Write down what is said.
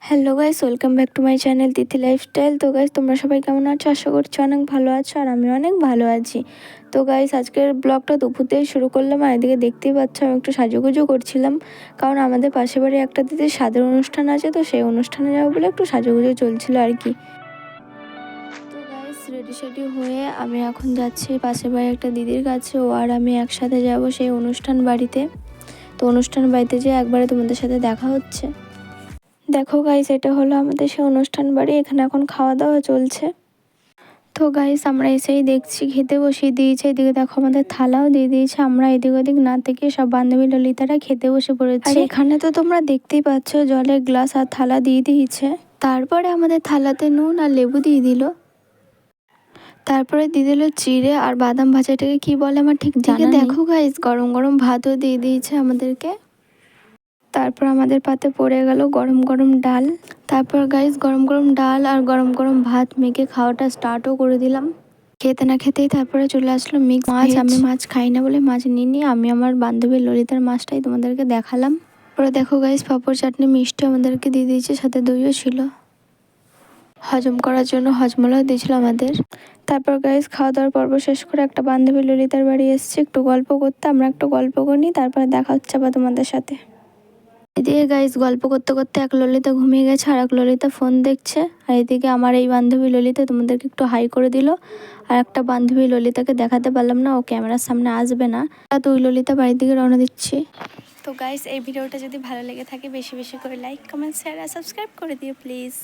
Hello guys, welcome back to my channel Tithi lifestyle. তো guys, তোমরা সবাই কেমন আছো? আশা করছি অনেক ভালো আছো, আর আমি অনেক ভালো আছি। তো গাইস, আজকের ব্লগটা দুপুরতেই শুরু করলাম। আর এদিকে দেখতেই পাচ্ছ আমি একটু সাজুগুজু করছিলাম, কারণ আমাদের পাশে বাড়ি একটা দিদির স্বাদের অনুষ্ঠান আছে, তো সেই অনুষ্ঠানে যাবো বলে একটু সাজুগুজু চলছিল আর কি। তো গাইস, রেডি সেডি হয়ে আমি এখন যাচ্ছি পাশে বাড়ি একটা দিদির কাছে। ও আর আমি একসাথে যাব সেই অনুষ্ঠান বাড়িতে। তো অনুষ্ঠান বাড়িতে যেয়ে একবারে তোমাদের সাথে দেখা হচ্ছে। দেখো গাইস, এটা হলো আমাদের সেই অনুষ্ঠান বাড়ি। এখানে এখন খাওয়া দাওয়া চলছে। তো গাইস, আমরা এসেই দেখছি খেতে বসিয়ে দিয়েছে। এদিকে দেখো আমাদের থালাও দিয়ে দিয়েছে। আমরা এদিক ওদিক না থেকে সব বান্ধবী ললিতারা খেতে বসে পড়েছি। আর এখানে তো তোমরা দেখতেই পাচ্ছ জলের গ্লাস আর থালা দিয়ে দিয়েছে। তারপরে আমাদের থালাতে নুন আর লেবু দিয়ে দিল। তারপরে দিয়ে দিল চিড়ে আর বাদাম ভাজাটাকে কি বলে আমার ঠিক জানা নেই। দেখো গাইস, গরম গরম ভাতও দিয়ে দিয়েছে আমাদেরকে। তারপর আমাদের পাতে পড়ে গেল গরম গরম ডাল। তারপর গাইস, গরম গরম ডাল আর গরম গরম ভাত মেখে খাওয়াটা স্টার্টও করে দিলাম। খেতে না খেতেই তারপরে চলে আসলো মিক্স মাছ। আমি মাছ খাই না বলে মাছ নিইনি। আমি আমার বান্ধবী ললিতার মাছটাই তোমাদেরকে দেখালাম। পরে দেখো গাইস, পাঁপড় চাটনি মিষ্টি আমাদেরকে দিয়ে দিয়েছে, সাথে দইও ছিল। হজম করার জন্য হজমলাও দিয়েছিল আমাদের। তারপর গাইস, খাওয়া দাওয়ার পর্ব শেষ করে একটা বান্ধবী ললিতার বাড়ি এসেছি একটু গল্প করতে। আমরা একটু গল্প করি, তারপরে দেখা হচ্ছে আবার তোমাদের সাথে। এদিকে গাইস, গল্প করতে করতে এক ললিতা ঘুমিয়ে গেছে, আর এক ললিতা ফোন দেখছে। আর এদিকে আমার এই বান্ধবী ললিতা তোমাদেরকে একটু হাই করে দিল। আর একটা বান্ধবী ললিতাকে দেখাতে পারলাম না, ও ক্যামেরার সামনে আসবে না। তো ওই ললিতা বাড়ির দিকে রওনা দিচ্ছি। তো গাইস, এই ভিডিওটা যদি ভালো লেগে থাকে বেশি বেশি করে লাইক, কমেন্ট, শেয়ার আর সাবস্ক্রাইব করে দিও প্লিজ।